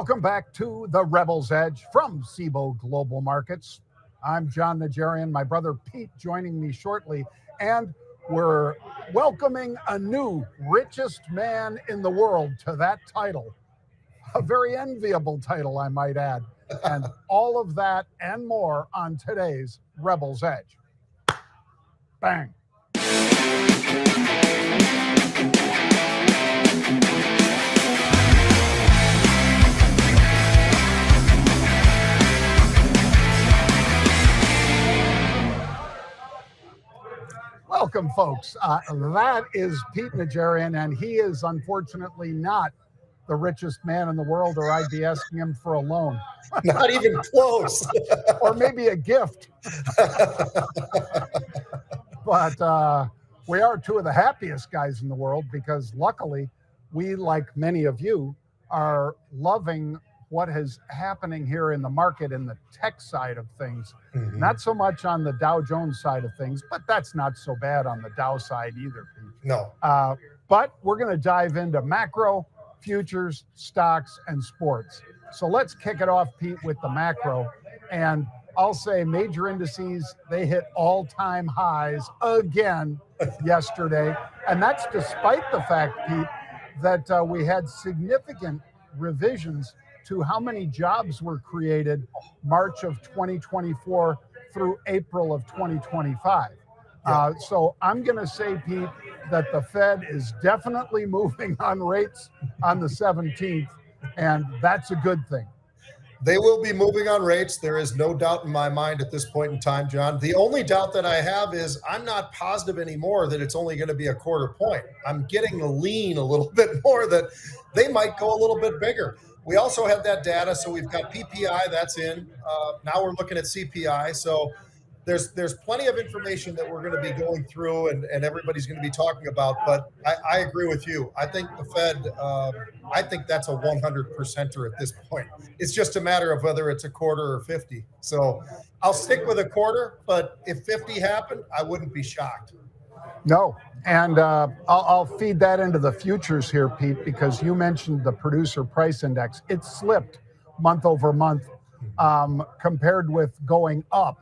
Welcome back to the Rebel's Edge from SIBO Global Markets. I'm Jon Najarian, my brother Pete joining me shortly, and we're welcoming a new richest man in the world to that title. A very enviable title, I might add. And all of that and more on today's Rebel's Edge. Bang. Welcome, folks. That is Pete Najarian, and he is unfortunately not the richest man in the world, or I'd be asking him for a loan. Not even close. Or maybe a gift. But we are two of the happiest guys in the world because luckily we, like many of you, are loving what is happening here in the market in the tech side of things. Mm-hmm. Not so much on the Dow Jones side of things, but that's not so bad on the Dow side either, Pete. No. But we're going to dive into macro, futures, stocks, and sports. So let's kick it off, Pete, with the macro. And I'll say major indices, they hit all-time highs again yesterday. And that's despite the fact, Pete, that we had significant revisions to how many jobs were created March of 2024 through April of 2025. So I'm going to say, Pete, that the Fed is definitely moving on rates on the 17th, and that's a good thing. They will be moving on rates. There is no doubt in my mind at this point in time, John. The only doubt that I have is I'm not positive anymore that it's only going to be a quarter point. I'm getting the lean a little bit more that they might go a little bit bigger. We also have that data. So we've got PPI, that's in. Now we're looking at CPI. So there's plenty of information that we're going to be going through and everybody's going to be talking about. But I agree with you. I think the Fed, I think that's a 100%er at this point. It's just a matter of whether it's a quarter or 50. So I'll stick with a quarter, but if 50 happened, I wouldn't be shocked. No. And I'll feed that into the futures here, Pete, because you mentioned the producer price index. It slipped month over month compared with going up.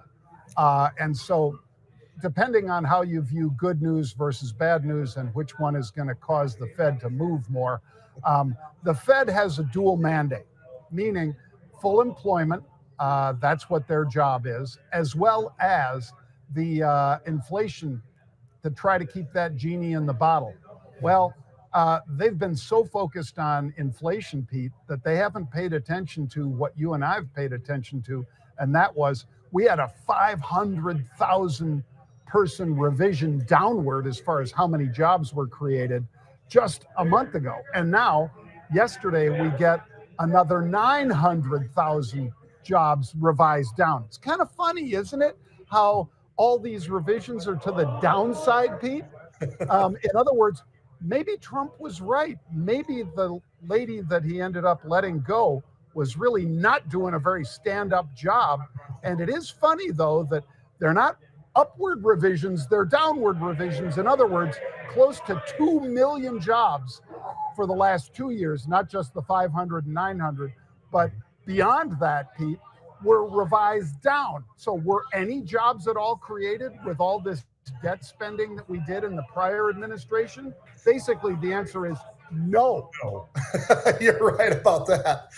And so depending on how you view good news versus bad news and which one is going to cause the Fed to move more, the Fed has a dual mandate, meaning full employment, that's what their job is, as well as the inflation to try to keep that genie in the bottle. Well, they've been so focused on inflation, Pete, that they haven't paid attention to what you and I've paid attention to, and that was we had a 500,000 person revision downward as far as how many jobs were created just a month ago. And now, yesterday, we get another 900,000 jobs revised down. It's kind of funny, isn't it, how all these revisions are to the downside, Pete? In other words, maybe Trump was right. Maybe the lady that he ended up letting go was really not doing a very stand-up job. And it is funny, though, that they're not upward revisions, they're downward revisions. In other words, close to 2 million jobs for the last 2 years, not just the 500 and 900, but beyond that, Pete, were revised down. So were any jobs at all created with all this debt spending that we did in the prior administration? Basically, the answer is no. You're right about that.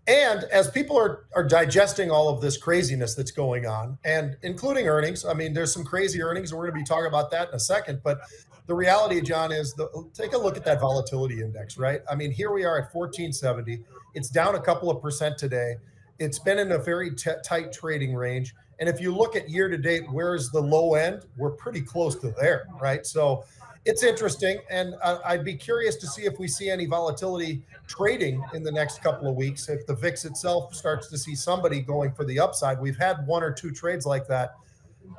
And as people are digesting all of this craziness that's going on, and including earnings, I mean, there's some crazy earnings, and we're going to be talking about that in a second. But the reality, John, is take a look at that volatility index, right? I mean, here we are at 1470. It's down a couple of percent today. It's been in a very tight trading range. And if you look at year to date, where's the low end? We're pretty close to there, right? So it's interesting. And I'd be curious to see if we see any volatility trading in the next couple of weeks. If the VIX itself starts to see somebody going for the upside, we've had one or two trades like that.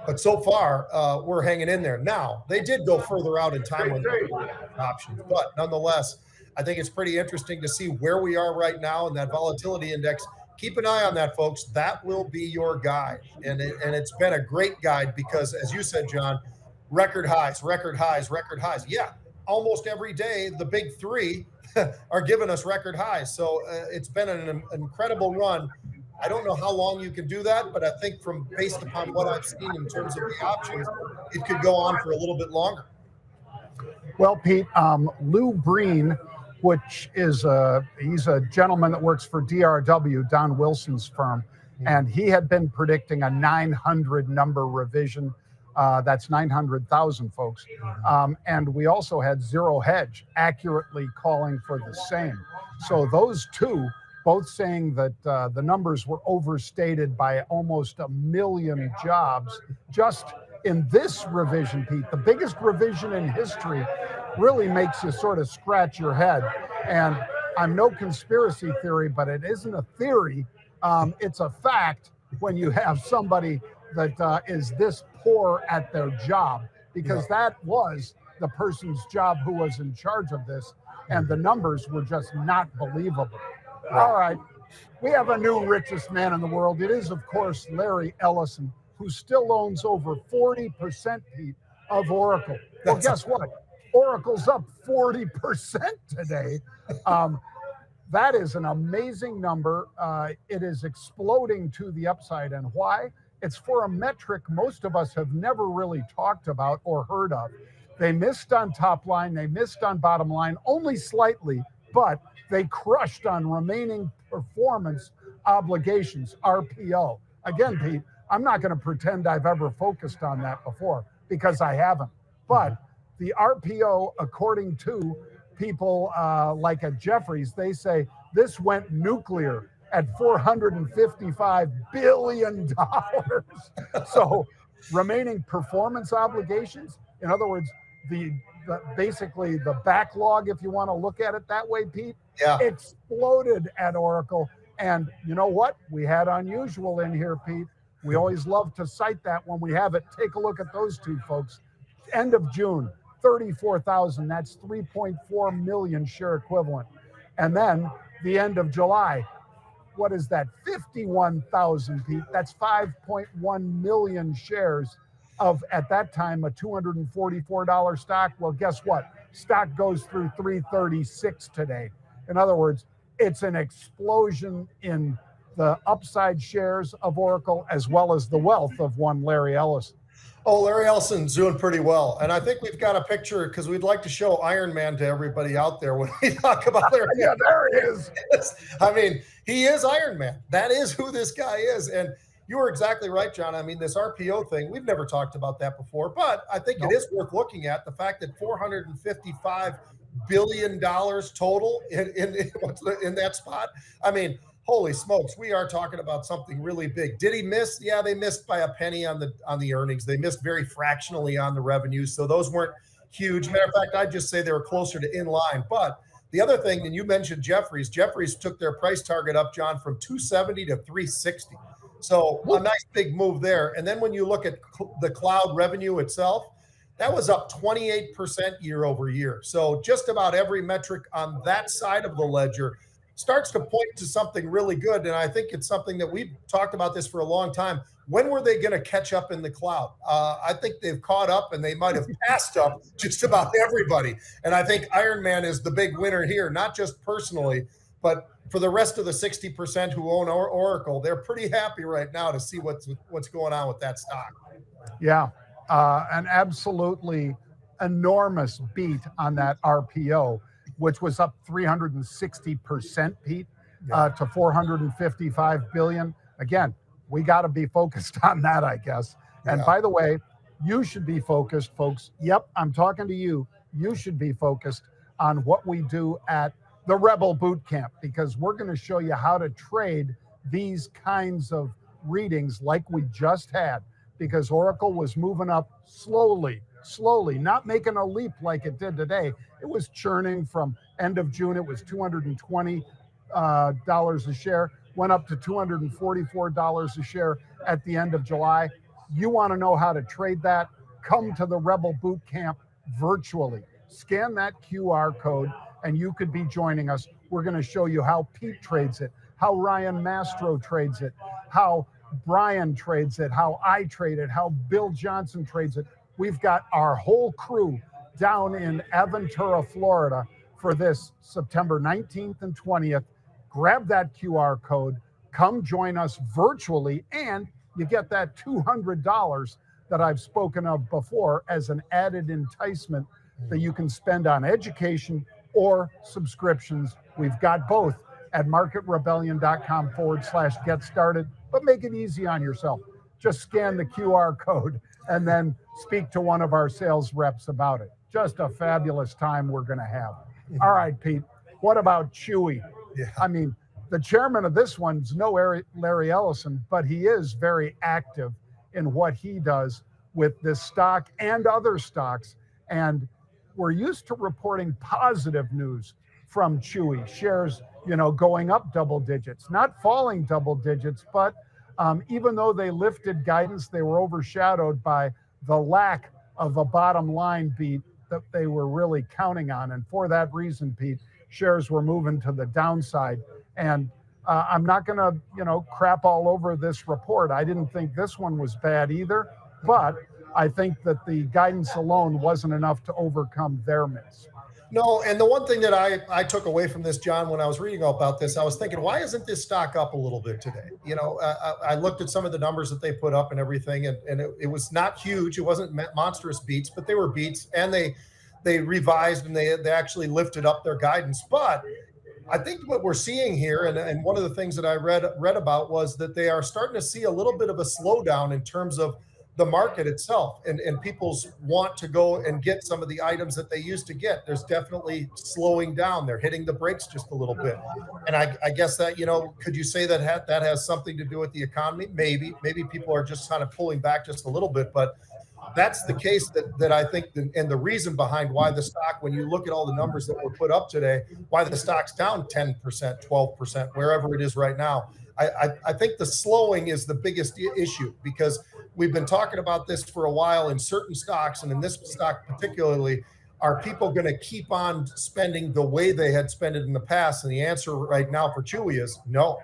But so far, we're hanging in there. Now, they did go further out in time when they were options. But nonetheless, I think it's pretty interesting to see where we are right now in that volatility index. Keep an eye on that, folks. That will be your guide. And it's been a great guide because, as you said, John, record highs, record highs, record highs. Yeah, almost every day, the big three are giving us record highs. So it's been an incredible run. I don't know how long you can do that, but I think from based upon what I've seen in terms of the options, it could go on for a little bit longer. Well, Pete, Lou Breen, which is he's a gentleman that works for DRW, Don Wilson's firm, and he had been predicting a 900 number revision. That's 900,000 folks. And we also had Zero Hedge accurately calling for the same. So those two both saying that the numbers were overstated by almost 1 million jobs just in this revision, Pete. The biggest revision in history really makes you sort of scratch your head. And I'm no conspiracy theory, but it isn't a theory. It's a fact when you have somebody that is this poor at their job, because that was the person's job who was in charge of this, and the numbers were just not believable. All right, we have a new richest man in the world. It is, of course, Larry Ellison, who still owns over 40%, Pete, of Oracle. Well, guess what? Oracle's up 40% today. That is an amazing number. It is exploding to the upside. And why? It's for a metric most of us have never really talked about or heard of. They missed on top line, they missed on bottom line, only slightly, but they crushed on remaining performance obligations, RPO. Again, Pete, I'm not going to pretend I've ever focused on that before, because I haven't. But the RPO, according to people like at Jefferies, they say this went nuclear at $455 billion. So remaining performance obligations, in other words, basically the backlog, if you want to look at it that way, Pete, exploded at Oracle. And you know what? We had unusual in here, Pete. We always love to cite that when we have it. Take a look at those two, folks. End of June, 34,000. That's 3.4 million share equivalent. And then the end of July, what is that? 51,000, Pete. That's 5.1 million shares of, at that time, a $244 stock. Well, guess what? Stock goes through 336 today. In other words, it's an explosion in the upside shares of Oracle, as well as the wealth of one Larry Ellison. Oh, Larry Ellison's doing pretty well. And I think we've got a picture, because we'd like to show Iron Man to everybody out there when we talk about Larry. Yeah, there he is. I mean, he is Iron Man. That is who this guy is. And you were exactly right, John. I mean, this RPO thing, we've never talked about that before, but I think it is worth looking at. The fact that $455 billion total in that spot. I mean, holy smokes, we are talking about something really big. Did he miss? Yeah, they missed by a penny on the earnings. They missed very fractionally on the revenues, so those weren't huge. Matter of fact, I'd just say they were closer to in line. But the other thing, and you mentioned Jefferies. Jefferies took their price target up, John, from 270 to 360. So a nice big move there. And then when you look at the cloud revenue itself, that was up 28% year over year. So just about every metric on that side of the ledger starts to point to something really good. And I think it's something that we've talked about this for a long time. When were they going to catch up in the cloud? I think they've caught up, and they might have passed up just about everybody. And I think Iron Man is the big winner here, not just personally, but for the rest of the 60% who own Oracle. They're pretty happy right now to see what's going on with that stock. Yeah, an absolutely enormous beat on that RPO, which was up 360%, Pete, to 455 billion. Again, we got to be focused on that, I guess. And by the way, you should be focused, folks. Yep, I'm talking to you. You should be focused on what we do at the Rebel Boot Camp, because we're going to show you how to trade these kinds of readings like we just had, because Oracle was moving up slowly, not making a leap like it did today. It was churning from end of June. It was $220 a share, went up to $244 a share at the end of July. You want to know how to trade that? Come to the Rebel Boot Camp virtually. Scan that QR code, and you could be joining us. We're going to show you how Pete trades it, how Ryan Mastro trades it, how Brian trades it, how I trade it, how Bill Johnson trades it. We've got our whole crew down in Aventura, Florida, for this September 19th and 20th. Grab that QR code, come join us virtually, and you get that $200 that I've spoken of before as an added enticement that you can spend on education or subscriptions. We've got both at marketrebellion.com/get started, but make it easy on yourself. Just scan the QR code and then speak to one of our sales reps about it. Just a fabulous time we're going to have. All right, Pete, what about Chewy? Yeah. I mean, the chairman of this one's no Larry Ellison, but he is very active in what he does with this stock and other stocks. And we're used to reporting positive news from Chewy. Shares, going up double digits, not falling double digits, but even though they lifted guidance, they were overshadowed by the lack of a bottom line beat that they were really counting on. And for that reason, Pete, shares were moving to the downside. And I'm not going to, crap all over this report. I didn't think this one was bad either, but I think that the guidance alone wasn't enough to overcome their miss. No, and the one thing that I took away from this, John, when I was reading about this, I was thinking, why isn't this stock up a little bit today? I looked at some of the numbers that they put up and everything, and it was not huge. It wasn't monstrous beats, but they were beats, and they revised and they actually lifted up their guidance. But I think what we're seeing here, and one of the things that I read about was that they are starting to see a little bit of a slowdown in terms of the market itself and people's want to go and get some of the items that they used to get. There's definitely slowing down. They're hitting the brakes just a little bit. And I guess that, could you say that that has something to do with the economy? Maybe people are just kind of pulling back just a little bit, but that's the case that I think, and the reason behind why the stock, when you look at all the numbers that were put up today, why the stock's down 10%, 12%, wherever it is right now. I think the slowing is the biggest issue, because we've been talking about this for a while in certain stocks, and in this stock particularly. Are people going to keep on spending the way they had spent it in the past? And the answer right now for Chewy is no.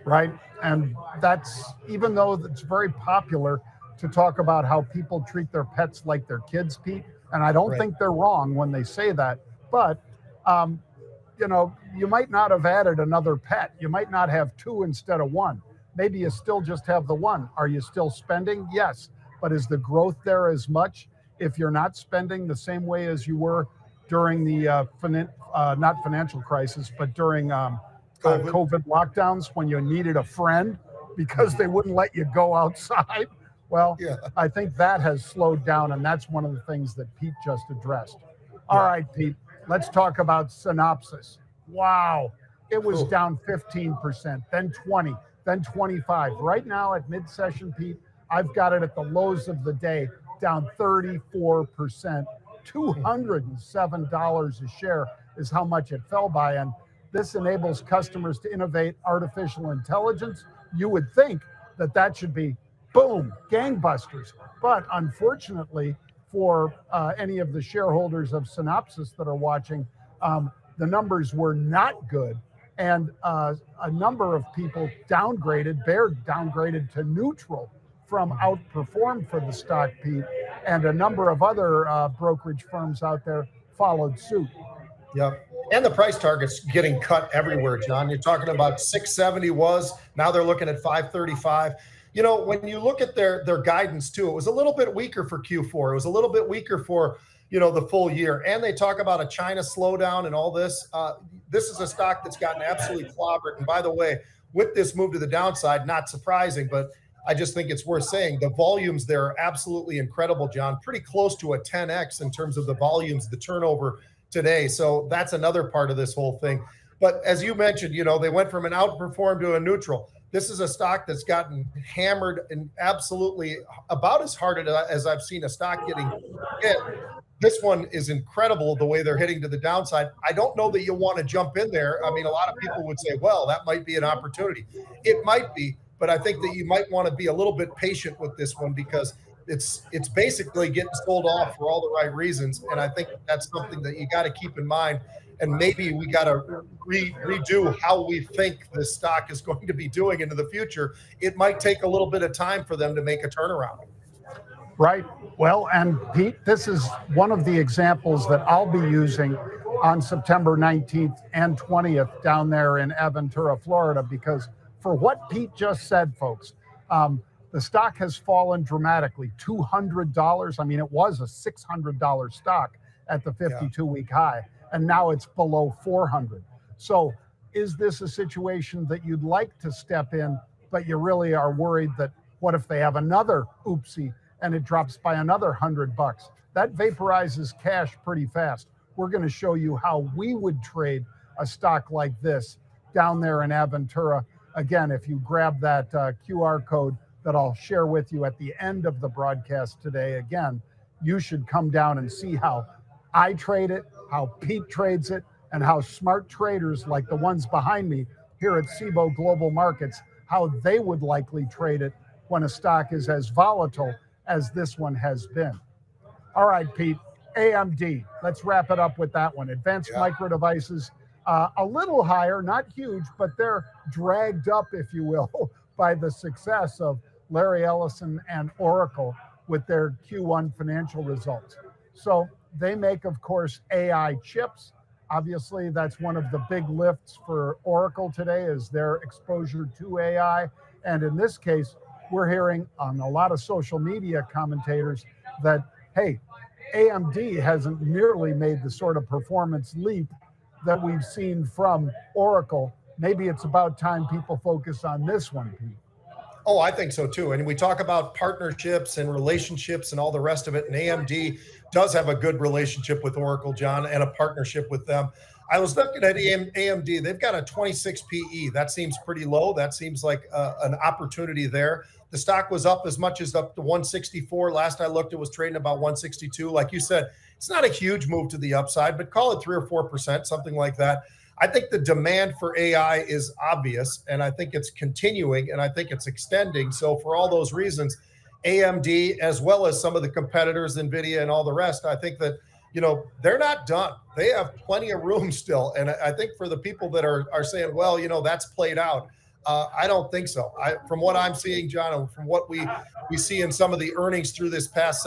Right. And that's, even though it's very popular to talk about how people treat their pets like their kids, Pete, and I don't think they're wrong when they say that, but you might not have added another pet. You might not have two instead of one. Maybe you still just have the one. Are you still spending? Yes. But is the growth there as much if you're not spending the same way as you were during the not financial crisis, but during COVID lockdowns, when you needed a friend because they wouldn't let you go outside? Well, yeah. I think that has slowed down, and that's one of the things that Pete just addressed. All right, Pete, let's talk about Synopsys. Wow. It was down 15%, then 20, then 25. Right now at mid-session, Pete, I've got it at the lows of the day, down 34%. $207 a share is how much it fell by. And this enables customers to innovate artificial intelligence. You would think that should be, boom, gangbusters. But unfortunately, for any of the shareholders of Synopsys that are watching, the numbers were not good. And a number of people downgraded, Baird downgraded to neutral from outperform for the stock, Pete, and a number of other brokerage firms out there followed suit. Yeah, and the price target's getting cut everywhere, John. You're talking about 670 now they're looking at 535. When you look at their guidance too, it was a little bit weaker for Q4. It was a little bit weaker for the full year. And they talk about a China slowdown and all this. This is a stock that's gotten absolutely clobbered. And by the way, with this move to the downside, not surprising, but I just think it's worth saying the volumes there are absolutely incredible, John. Pretty close to a 10x in terms of the volumes, the turnover today. So that's another part of this whole thing. But as you mentioned, they went from an outperform to a neutral. This is a stock that's gotten hammered and absolutely about as hard as I've seen a stock getting hit. This one is incredible the way they're hitting to the downside. I don't know that you want to jump in there. I mean, a lot of people would say, well, that might be an opportunity. It might be, but I think that you might want to be a little bit patient with this one because it's basically getting sold off for all the right reasons. And I think that's something that you got to keep in mind. And maybe we got to redo how we think this stock is going to be doing into the future. It might take a little bit of time for them to make a turnaround. Right. Well, and Pete, this is one of the examples that I'll be using on September 19th and 20th down there in Aventura, Florida, because for what Pete just said, folks, the stock has fallen dramatically, $200. I mean, it was a $600 stock at the 52-week high, and now it's below 400. So is this a situation that you'd like to step in, but you really are worried that what if they have another oopsie and it drops by another $100? That vaporizes cash pretty fast. We're going to show you how we would trade a stock like this down there in Aventura. Again, if you grab that QR code that I'll share with you at the end of the broadcast today, again, you should come down and see how I trade it, how Pete trades it, and how smart traders like the ones behind me here at SIBO Global Markets, how they would likely trade it when a stock is as volatile as this one has been. All right, Pete, AMD, let's wrap it up with that one. Advanced Micro Devices, a little higher, not huge, but they're dragged up, if you will, by the success of Larry Ellison and Oracle with their Q1 financial results. So they make, of course, AI chips. Obviously, that's one of the big lifts for Oracle today is their exposure to AI. And in this case, we're hearing on a lot of social media commentators that, hey, AMD hasn't nearly made the sort of performance leap that we've seen from Oracle. Maybe it's about time people focus on this one, Pete. Oh, I think so too. And we talk about partnerships and relationships and all the rest of it. And AMD does have a good relationship with Oracle, John, and a partnership with them. I was looking at AMD. They've got a 26 PE. That seems pretty low. That seems like an opportunity there. The stock was up as much as up to 164. Last I looked, it was trading about 162. Like you said, it's not a huge move to the upside, but call it 3 or 4%, something like that. I think the demand for AI is obvious, and I think it's continuing, and I think it's extending. So for all those reasons, AMD, as well as some of the competitors, NVIDIA and all the rest, I think that, you know, they're not done. They have plenty of room still. And I think for the people that are saying, well, you know, that's played out, I don't think so. From what I'm seeing, John, and from what we see in some of the earnings through this past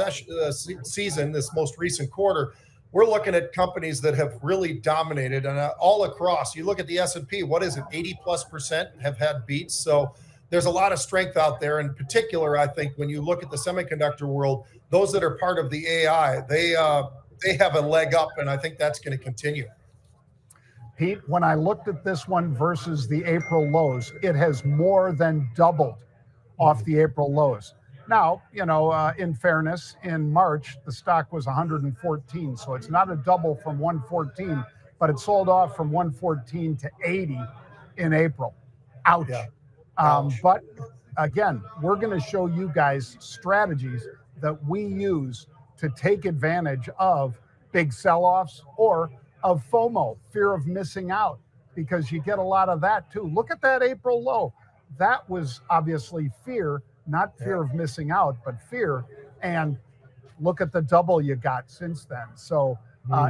season, this most recent quarter, we're looking at companies that have really dominated, and all across. You look at the S&P, what is it, 80+% have had beats. So there's a lot of strength out there. In particular, I think when you look at the semiconductor world, those that are part of the AI, they have a leg up, and I think that's going to continue. Pete, when I looked at this one versus the April lows, it has more than doubled off the April lows. Now, you know, in fairness, in March, the stock was 114. So it's not a double from 114, but it sold off from 114 to 80 in April. Ouch. Yeah. Ouch. But again, we're going to show you guys strategies that we use to take advantage of big sell-offs or of FOMO, fear of missing out, because you get a lot of that too. Look at that April low. That was obviously fear. Not fear of missing out, but fear. And look at the double you got since then. So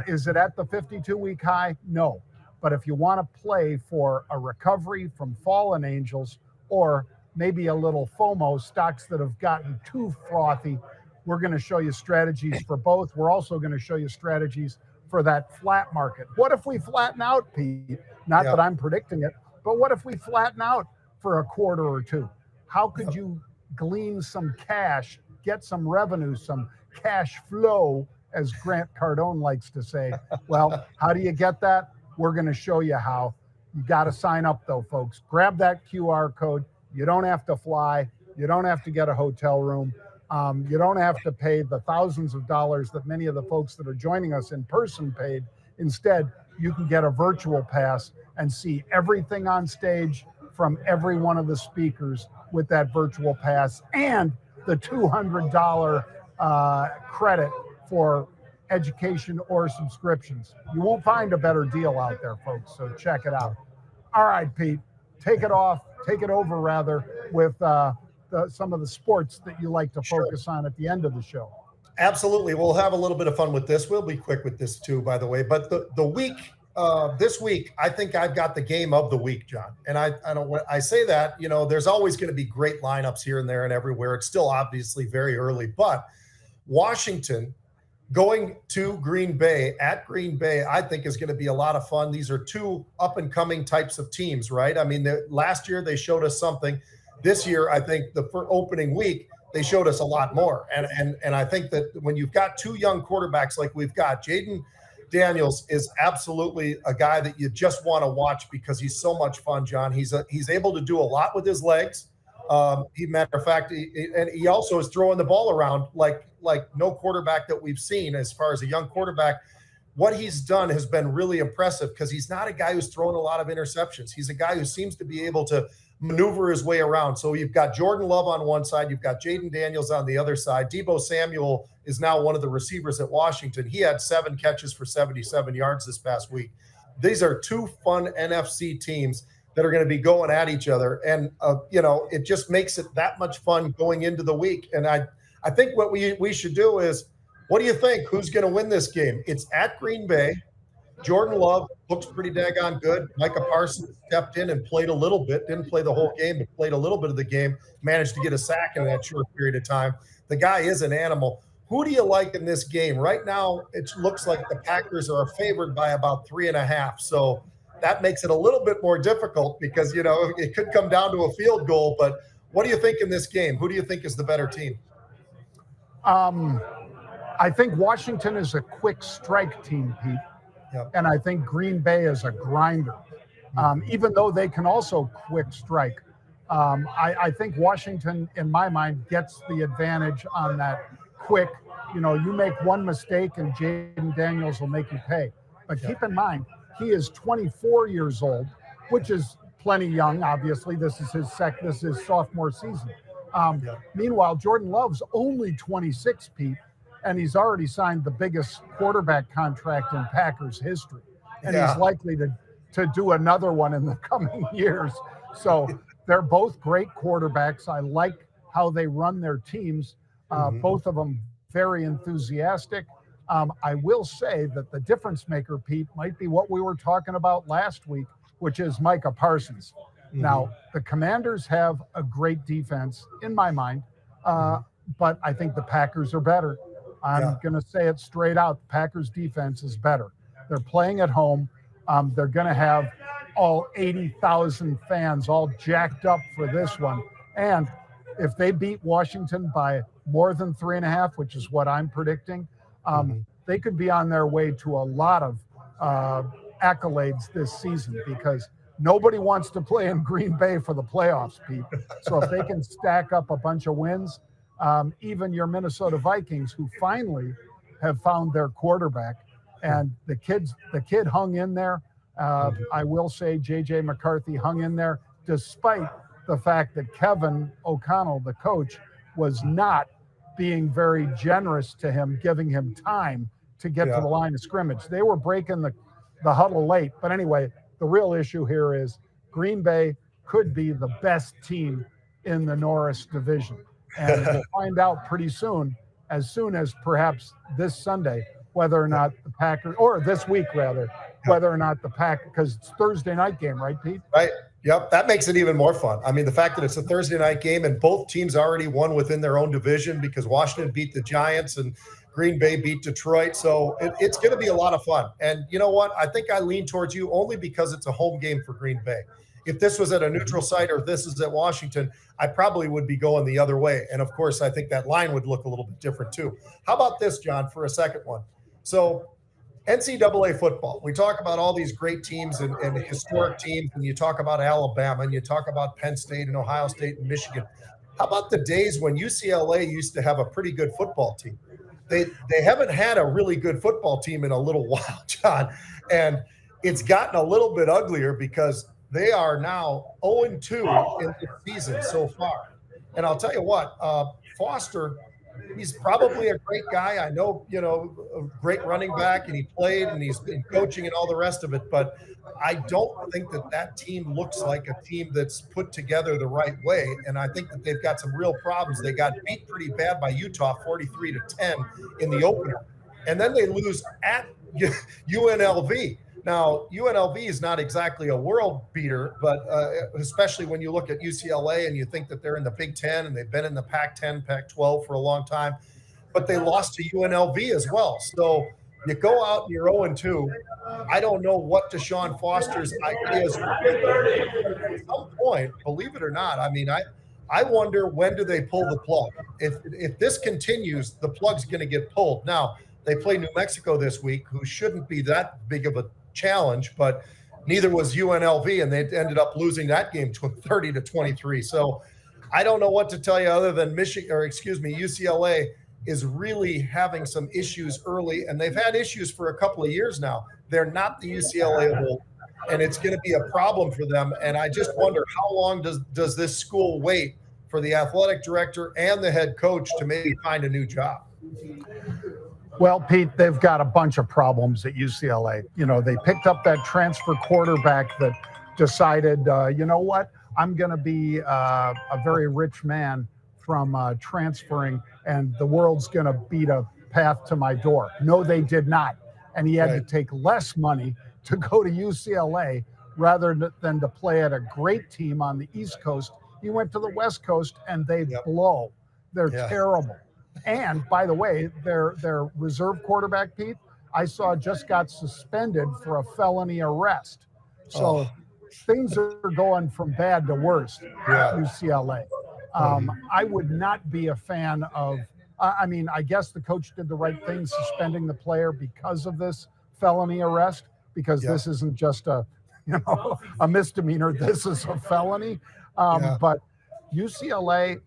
is it at the 52-week high? No. But if you want to play for a recovery from fallen angels or maybe a little FOMO, stocks that have gotten too frothy, we're going to show you strategies for both. We're also going to show you strategies for that flat market. What if we flatten out, Pete? Not that I'm predicting it, but what if we flatten out for a quarter or two? How could you glean some cash, get some revenue, some cash flow, as Grant Cardone likes to say? Well, how do you get that? We're going to show you how. You got to sign up though, folks. Grab that QR code. You don't have to fly. You don't have to get a hotel room. You don't have to pay the thousands of dollars that many of the folks that are joining us in person paid. Instead, you can get a virtual pass and see everything on stage from every one of the speakers with that virtual pass and the $200 credit for education or subscriptions. You won't find a better deal out there, folks, so check it out. All right, Pete, take it over rather, with some of the sports that you like to focus on at the end of the show. Absolutely. We'll have a little bit of fun with this. We'll be quick with this too, by the way. But the week, this week, I think I've got the game of the week, John. And I don't. I say that, you know, there's always going to be great lineups here and there and everywhere. It's still obviously very early, but Washington going to Green Bay at Green Bay, I think is going to be a lot of fun. These are two up and coming types of teams, right? I mean, last year they showed us something. This year, I think the opening week, they showed us a lot more. And I think that when you've got two young quarterbacks like we've got, Jaden Daniels is absolutely a guy that you just want to watch because he's so much fun, John. He's able to do a lot with his legs. Matter of fact, he also is throwing the ball around like no quarterback that we've seen as far as a young quarterback. What he's done has been really impressive because he's not a guy who's thrown a lot of interceptions. He's a guy who seems to be able to maneuver his way around. So you've got Jordan Love on one side, you've got Jaden Daniels on the other side. Deebo Samuel is now one of the receivers at Washington. He had 7 catches for 77 yards this past week. These are two fun NFC teams that are going to be going at each other. And, it just makes it that much fun going into the week. And I think what we should do is, what do you think? Who's going to win this game? It's at Green Bay. Jordan Love looks pretty daggone good. Micah Parsons stepped in and played a little bit, didn't play the whole game, but played a little bit of the game, managed to get a sack in that short period of time. The guy is an animal. Who do you like in this game? Right now, it looks like the Packers are favored by about 3.5. So that makes it a little bit more difficult because, it could come down to a field goal. But what do you think in this game? Who do you think is the better team? I think Washington is a quick strike team, Pete. Yep. And I think Green Bay is a grinder. Even though they can also quick strike. I think Washington, in my mind, gets the advantage on that quick. You make one mistake and Jaden Daniels will make you pay. But keep in mind, he is 24 years old, which is plenty young, obviously. This is his sophomore season. Meanwhile, Jordan Love's only 26, Pete, and he's already signed the biggest quarterback contract in Packers history. And he's likely to do another one in the coming years. So they're both great quarterbacks. I like how they run their teams. Both of them very enthusiastic. I will say that the difference maker, Pete, might be what we were talking about last week, which is Micah Parsons. Now, the Commanders have a great defense, in my mind, but I think the Packers are better. I'm going to say it straight out. The Packers defense is better. They're playing at home. They're going to have all 80,000 fans all jacked up for this one. And if they beat Washington by more than 3.5, which is what I'm predicting, they could be on their way to a lot of accolades this season because nobody wants to play in Green Bay for the playoffs, Pete. So if they can stack up a bunch of wins, even your Minnesota Vikings, who finally have found their quarterback, and the kid hung in there. I will say J.J. McCarthy hung in there despite the fact that Kevin O'Connell, the coach, was not being very generous to him, giving him time to get to the line of scrimmage. They were breaking the huddle late. But anyway, the real issue here is Green Bay could be the best team in the Norris division. And we'll find out pretty soon as perhaps this Sunday, whether or not the Packers, or this week rather, whether or not the Packers, because it's Thursday night game, right, Pete? Right. Yep. That makes it even more fun. I mean, the fact that it's a Thursday night game and both teams already won within their own division because Washington beat the Giants and Green Bay beat Detroit. So it's going to be a lot of fun. And you know what? I think I lean towards you only because it's a home game for Green Bay. If this was at a neutral site or if this is at Washington, I probably would be going the other way. And of course, I think that line would look a little bit different too. How about this, John, for a second one? So NCAA football, we talk about all these great teams and historic teams, and you talk about Alabama and you talk about Penn State and Ohio State and Michigan. How about the days when UCLA used to have a pretty good football team? They haven't had a really good football team in a little while, John. And it's gotten a little bit uglier because they are now 0-2 in the season so far. And I'll tell you what, Foster, he's probably a great guy. I know, a great running back, and he played, and he's been coaching and all the rest of it. But I don't think that team looks like a team that's put together the right way. And I think that they've got some real problems. They got beat pretty bad by Utah, 43-10 in the opener. And then they lose at UNLV. Now, UNLV is not exactly a world beater, but especially when you look at UCLA and you think that they're in the Big Ten and they've been in the Pac-10, Pac-12 for a long time. but they lost to UNLV as well. So you go out and you're 0-2. I don't know what Deshaun Foster's ideas will be, but at some point, believe it or not, I mean, I wonder, when do they pull the plug? If this continues, the plug's going to get pulled. Now, they play New Mexico this week, who shouldn't be that big of a challenge, but neither was UNLV, and they ended up losing that game 30-23. So I don't know what to tell you other than UCLA is really having some issues early, and they've had issues for a couple of years now. They're not the UCLA of old, and it's going to be a problem for them. And I just wonder, how long does this school wait for the athletic director and the head coach to maybe find a new job? Well, Pete, they've got a bunch of problems at UCLA. You know, they picked up that transfer quarterback that decided, you know what, I'm going to be a very rich man from transferring, and the world's going to beat a path to my door. No, they did not. And he had to take less money to go to UCLA rather than to play at a great team on the East Coast. He went to the West Coast, and they blow. They're terrible. And by the way, their reserve quarterback, Pete, I saw just got suspended for a felony arrest. So things are going from bad to worse at UCLA. I would not be a fan of, I mean, I guess the coach did the right thing suspending the player because of this felony arrest, because this isn't just a misdemeanor. This is a felony. But UCLA,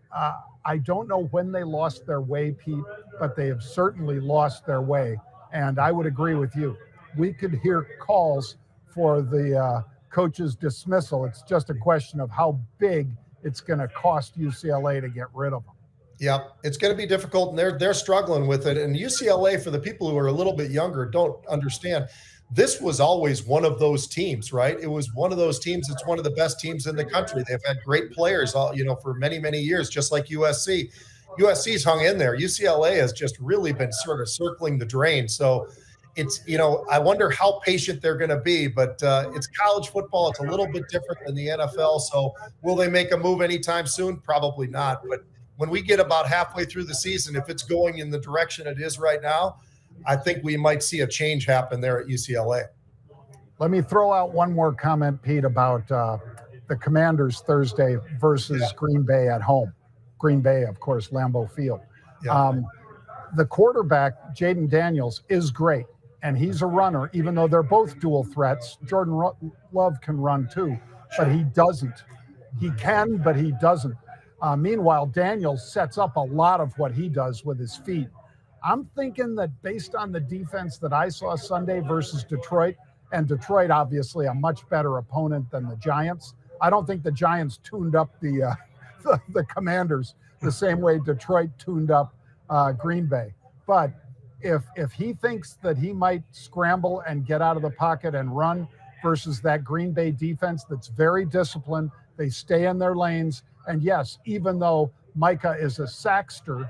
I don't know when they lost their way, Pete, but they have certainly lost their way. And I would agree with you. We could hear calls for the coach's dismissal. It's just a question of how big it's going to cost UCLA to get rid of them. Yeah, it's going to be difficult, and they're struggling with it. And UCLA, for the people who are a little bit younger, don't understand, this was always one of those teams, right? It was one of those teams. It's one of the best teams in the country. They've had great players, for many, many years, just like USC. USC's hung in there. UCLA has just really been sort of circling the drain. So it's, I wonder how patient they're going to be, but it's college football. It's a little bit different than the NFL. So will they make a move anytime soon? Probably not. But when we get about halfway through the season, if it's going in the direction it is right now, I think we might see a change happen there at UCLA. Let me throw out one more comment, Pete, about the Commanders Thursday versus Green Bay at home. Green Bay, of course, Lambeau Field. The quarterback, Jaden Daniels, is great, and he's a runner, even though they're both dual threats. Jordan Love can run too, but he doesn't. He can, but he doesn't. Meanwhile, Daniels sets up a lot of what he does with his feet. I'm thinking that based on the defense that I saw Sunday versus Detroit, and Detroit obviously a much better opponent than the Giants, I don't think the Giants tuned up the Commanders the same way Detroit tuned up Green Bay. But if he thinks that he might scramble and get out of the pocket and run versus that Green Bay defense that's very disciplined, they stay in their lanes. And yes, even though Micah is a sackster,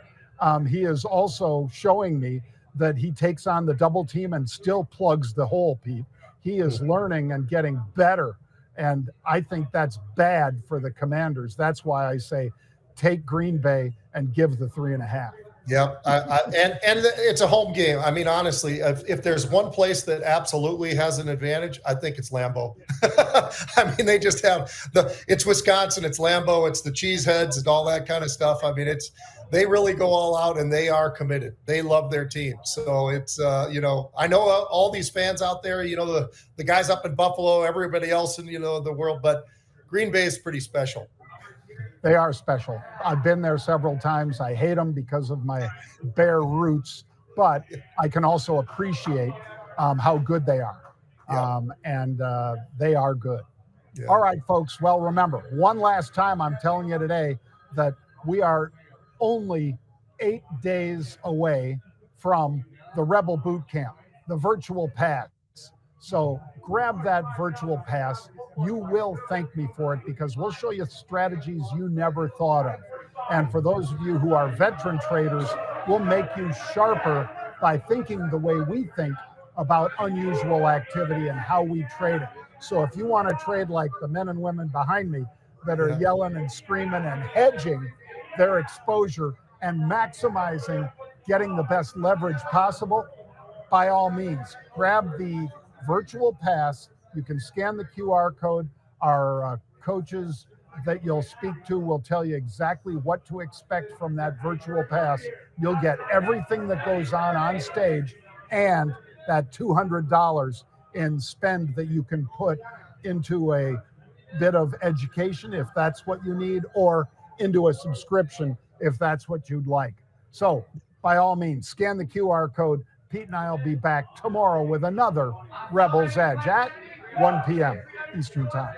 he is also showing me that he takes on the double team and still plugs the hole, Pete. He is learning and getting better. And I think that's bad for the Commanders. That's why I say take Green Bay and give the 3.5. Yeah, and it's a home game. I mean, honestly, if there's one place that absolutely has an advantage, I think it's Lambeau. I mean, they just have it's Wisconsin, it's Lambeau, it's the Cheeseheads and all that kind of stuff. I mean, they really go all out and they are committed. They love their team. So it's, I know all these fans out there, the guys up in Buffalo, everybody else in, the world, but Green Bay is pretty special. They are special. I've been there several times. I hate them because of my Bear roots, but I can also appreciate how good they are. And they are good. Yeah. All right, folks. Well, remember, one last time, I'm telling you today that we are only 8 days away from the Rebel Boot Camp, the virtual pass. So grab that virtual pass. You will thank me for it because we'll show you strategies you never thought of. And for those of you who are veteran traders, we'll make you sharper by thinking the way we think about unusual activity and how we trade it. So if you want to trade like the men and women behind me that are yelling and screaming and hedging their exposure and maximizing getting the best leverage possible, by all means, grab the virtual pass. You can scan the QR code. Our coaches that you'll speak to will tell you exactly what to expect from that virtual pass. You'll get everything that goes on stage and that $200 in spend that you can put into a bit of education if that's what you need, or into a subscription if that's what you'd like. So by all means, scan the QR code. Pete and I will be back tomorrow with another Rebel's Edge at 1 p.m. Eastern Time.